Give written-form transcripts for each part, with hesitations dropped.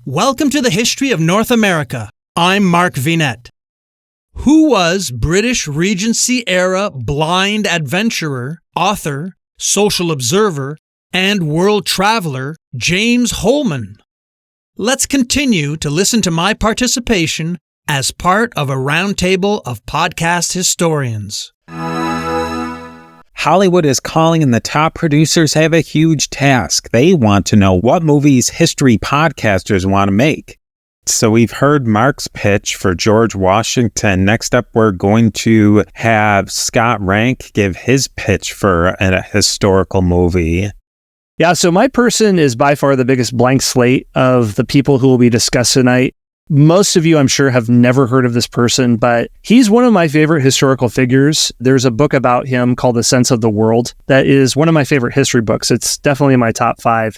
Welcome to the History of North America. I'm Mark Vinette. Who was British Regency-era blind adventurer, author, social observer, and world traveler James Holman? Let's continue to listen to my participation as part of a roundtable of podcast historians. Hollywood is calling and the top producers have a huge task. They want to know what movies history podcasters want to make. So we've heard Mark's pitch for George Washington. Next up, we're going to have Scott Rank give his pitch for a historical movie. Yeah, so my person is by far the biggest blank slate of the people who will be discussed tonight. Most of you, I'm sure, have never heard of this person, but he's one of my favorite historical figures. There's a book about him called The Sense of the World that is one of my favorite history books. It's definitely in my top 5.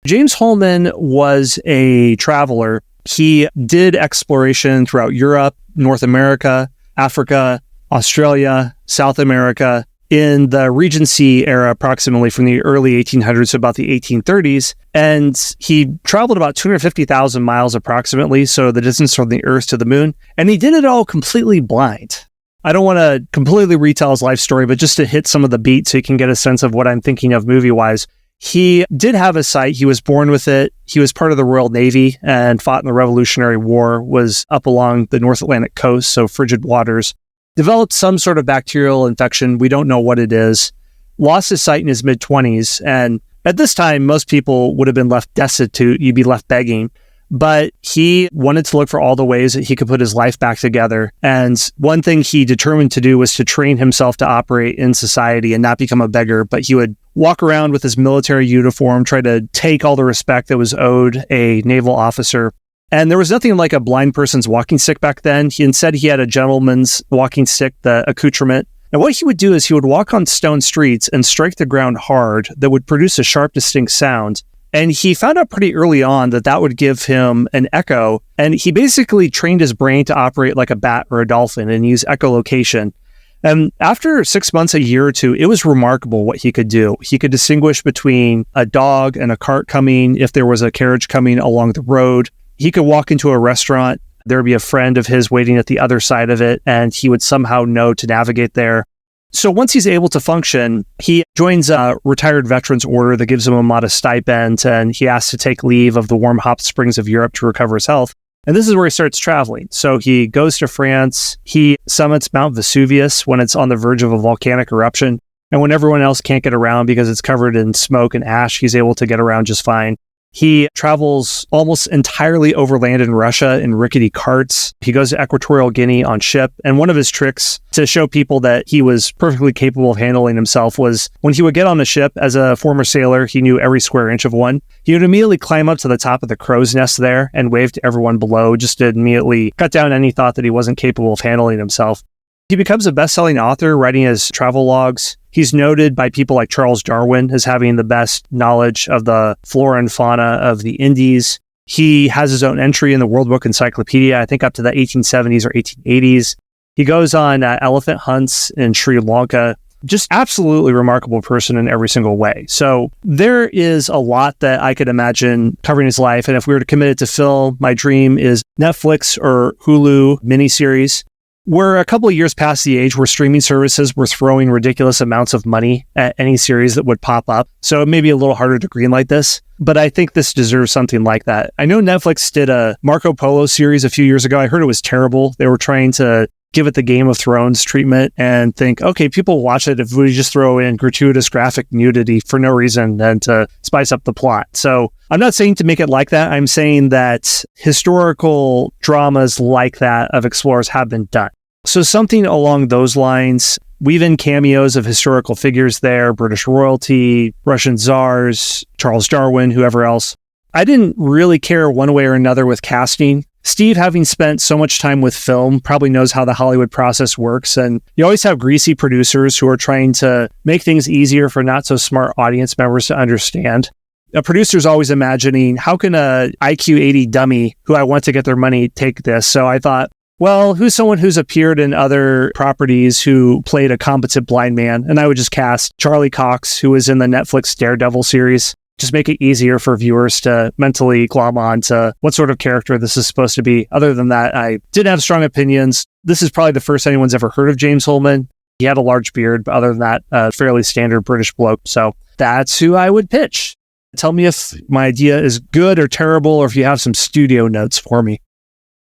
James Holman was a traveler. He did exploration throughout Europe, North America, Africa, Australia, South America, in the Regency era, approximately from the early 1800s to about the 1830s. And he traveled about 250,000 miles approximately, so the distance from the Earth to the moon. And he did it all completely blind. I don't want to completely retell his life story, but just to hit some of the beats so you can get a sense of what I'm thinking of movie-wise. He did have a sight. He was born with it. He was part of the Royal Navy and fought in the Revolutionary War, was up along the North Atlantic coast, so frigid waters. Developed some sort of bacterial infection. We don't know what it is. Lost his sight in his mid-20s. And at this time, most people would have been left destitute. You'd be left begging. But he wanted to look for all the ways that he could put his life back together. And one thing he determined to do was to train himself to operate in society and not become a beggar. But he would walk around with his military uniform, try to take all the respect that was owed a naval officer. And there was nothing like a blind person's walking stick back then. Instead, he had a gentleman's walking stick, the accoutrement. And what he would do is he would walk on stone streets and strike the ground hard that would produce a sharp, distinct sound. And he found out pretty early on that that would give him an echo. And he basically trained his brain to operate like a bat or a dolphin and use echolocation. And after 6 months, a year or two, it was remarkable what he could do. He could distinguish between a dog and a cart coming, if there was a carriage coming along the road. He could walk into a restaurant, there would be a friend of his waiting at the other side of it, and he would somehow know to navigate there. So once he's able to function, he joins a retired veterans order that gives him a modest stipend, and he asks to take leave of the warm hot springs of Europe to recover his health. And this is where he starts traveling. So he goes to France, he summits Mount Vesuvius when it's on the verge of a volcanic eruption. And when everyone else can't get around because it's covered in smoke and ash, he's able to get around just fine. He travels almost entirely overland in Russia in rickety carts. He goes to Equatorial Guinea on ship. And one of his tricks to show people that he was perfectly capable of handling himself was when he would get on a ship, as a former sailor, he knew every square inch of one. He would immediately climb up to the top of the crow's nest there and wave to everyone below, just to immediately cut down any thought that he wasn't capable of handling himself. He becomes a best-selling author, writing his travel logs. He's noted by people like Charles Darwin as having the best knowledge of the flora and fauna of the Indies. He has his own entry in the World Book Encyclopedia, I think up to the 1870s or 1880s. He goes on elephant hunts in Sri Lanka. Just absolutely remarkable person in every single way. So there is a lot that I could imagine covering his life. And if we were to commit it to film, my dream is Netflix or Hulu miniseries. We're a couple of years past the age where streaming services were throwing ridiculous amounts of money at any series that would pop up. So it may be a little harder to greenlight this, but I think this deserves something like that. I know Netflix did a Marco Polo series a few years ago. I heard it was terrible. They were trying to give it the Game of Thrones treatment and think, okay, people watch it if we just throw in gratuitous graphic nudity for no reason and to spice up the plot. So I'm not saying to make it like that. I'm saying that historical dramas like that of explorers have been done. So something along those lines, weave in cameos of historical figures there, British royalty, Russian czars, Charles Darwin, whoever else. I didn't really care one way or another with casting. Steve, having spent so much time with film, probably knows how the Hollywood process works. And you always have greasy producers who are trying to make things easier for not so smart audience members to understand. A producer's always imagining, how can a IQ 80 dummy who I want to get their money take this? So I thought, well, who's someone who's appeared in other properties who played a competent blind man? And I would just cast Charlie Cox, who was in the Netflix Daredevil series. just make it easier for viewers to mentally glom on to what sort of character this is supposed to be. Other than that, I didn't have strong opinions. This is probably the first anyone's ever heard of James Holman. He had a large beard, but other than that, fairly standard British bloke. So that's who I would pitch. Tell me if my idea is good or terrible, or if you have some studio notes for me.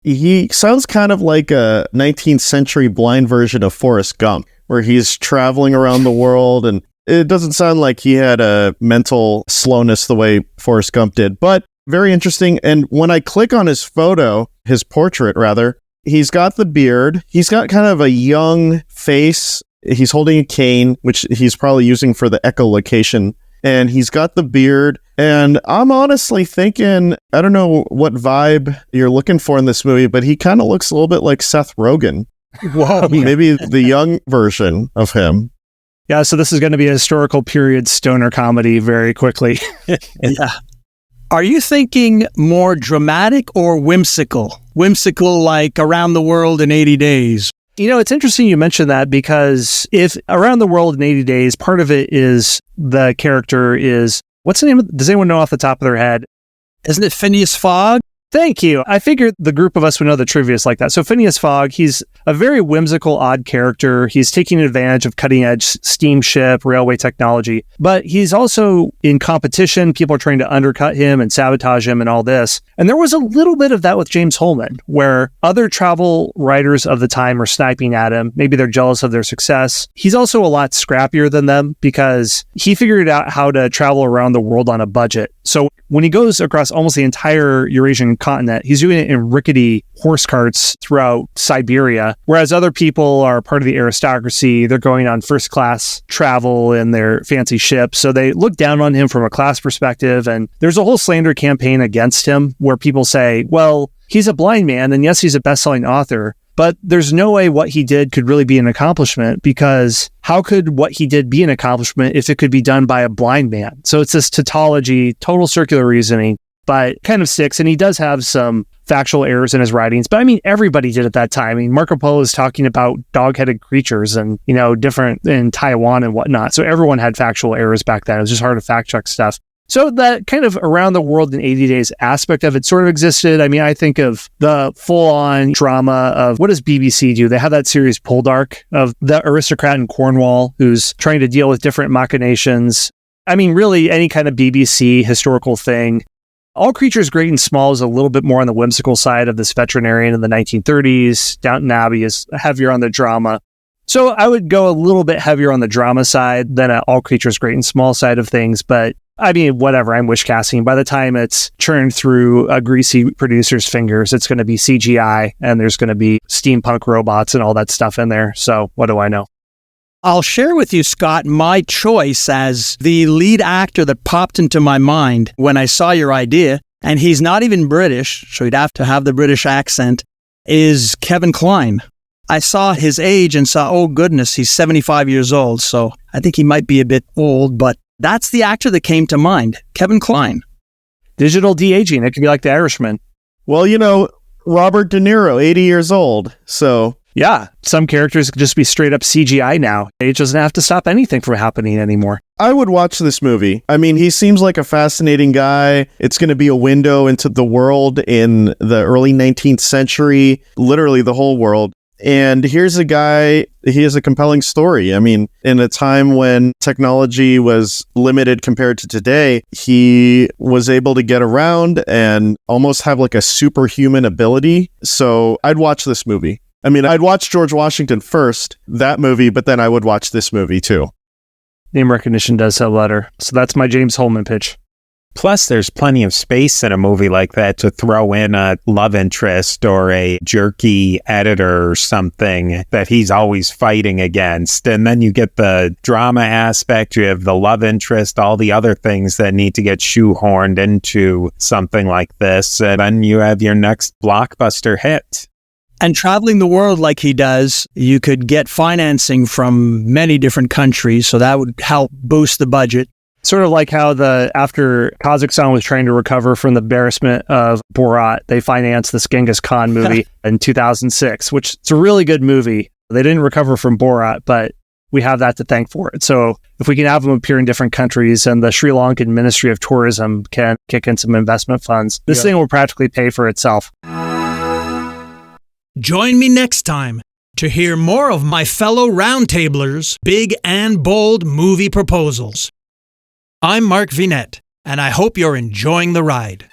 He sounds kind of like a 19th century blind version of Forrest Gump, where he's traveling around the world, and it doesn't sound like he had a mental slowness the way Forrest Gump did, but very interesting. And when I click on his photo, his portrait rather, he's got the beard. He's got kind of a young face. He's holding a cane, which he's probably using for the echolocation. And he's got the beard. And I'm honestly thinking, I don't know what vibe you're looking for in this movie, but he kind of looks a little bit like Seth Rogen. Whoa. Maybe the young version of him. Yeah, so this is going to be a historical period stoner comedy very quickly. Yeah. Are you thinking more dramatic or whimsical? Whimsical like Around the World in 80 Days. You know, it's interesting you mentioned that, because if Around the World in 80 Days, part of it is the character is, what's the name of, does anyone know off the top of their head? Isn't it Phineas Fogg? Thank you. I figured the group of us would know the trivia is like that. So Phineas Fogg, he's a very whimsical, odd character. He's taking advantage of cutting-edge steamship, railway technology. But he's also in competition. People are trying to undercut him and sabotage him and all this. And there was a little bit of that with James Holman, where other travel writers of the time are sniping at him. Maybe they're jealous of their success. He's also a lot scrappier than them, because he figured out how to travel around the world on a budget. So when he goes across almost the entire Eurasian continent, he's doing it in rickety horse carts throughout Siberia, whereas other people are part of the aristocracy. They're going on first class travel in their fancy ships. So they look down on him from a class perspective. And there's a whole slander campaign against him where people say, well, he's a blind man, and yes, he's a best-selling author, but there's no way what he did could really be an accomplishment, because how could what he did be an accomplishment if it could be done by a blind man? So it's this tautology, total circular reasoning, but kind of sticks. And he does have some factual errors in his writings. But I mean, everybody did at that time. I mean, Marco Polo is talking about dog-headed creatures and, you know, different in Taiwan and whatnot. So everyone had factual errors back then. It was just hard to fact check stuff. So that kind of Around the World in 80 Days aspect of it sort of existed. I mean, I think of the full-on drama of, what does BBC do? They have that series Poldark, of the aristocrat in Cornwall who's trying to deal with different machinations. I mean, really any kind of BBC historical thing. All Creatures Great and Small is a little bit more on the whimsical side of this veterinarian in the 1930s. Downton Abbey is heavier on the drama. So I would go a little bit heavier on the drama side than All Creatures Great and Small side of things, but I mean, whatever, I'm wish casting. By the time it's churned through a greasy producer's fingers, it's going to be CGI, and there's going to be steampunk robots and all that stuff in there. So what do I know? I'll share with you, Scott, my choice as the lead actor that popped into my mind when I saw your idea, and he's not even British, so he'd have to have the British accent, is Kevin Kline. I saw his age and saw, oh goodness, he's 75 years old, so I think he might be a bit old, but that's the actor that came to mind, Kevin Kline. Digital de-aging. It could be like The Irishman. Well, you know, Robert De Niro, 80 years old, so... Yeah, some characters could just be straight up CGI now. Age doesn't have to stop anything from happening anymore. I would watch this movie. I mean, he seems like a fascinating guy. It's going to be a window into the world in the early 19th century, literally the whole world. And here's a guy, he has a compelling story. I mean, in a time when technology was limited compared to today, he was able to get around and almost have like a superhuman ability. So I'd watch this movie. I mean, I'd watch George Washington first, that movie, but then I would watch this movie too. Name recognition does sell letter. So that's my James Holman pitch. Plus, there's plenty of space in a movie like that to throw in a love interest or a jerky editor or something that he's always fighting against. And then you get the drama aspect, you have the love interest, all the other things that need to get shoehorned into something like this. And then you have your next blockbuster hit. And traveling the world like he does, you could get financing from many different countries, so that would help boost the budget. Sort of like how after Kazakhstan was trying to recover from the embarrassment of Borat, they financed this Genghis Khan movie in 2006, which it's a really good movie. They didn't recover from Borat, but we have that to thank for it. So if we can have them appear in different countries and the Sri Lankan Ministry of Tourism can kick in some investment funds, this thing will practically pay for itself. Join me next time to hear more of my fellow Roundtablers' big and bold movie proposals. I'm Mark Vinette, and I hope you're enjoying the ride.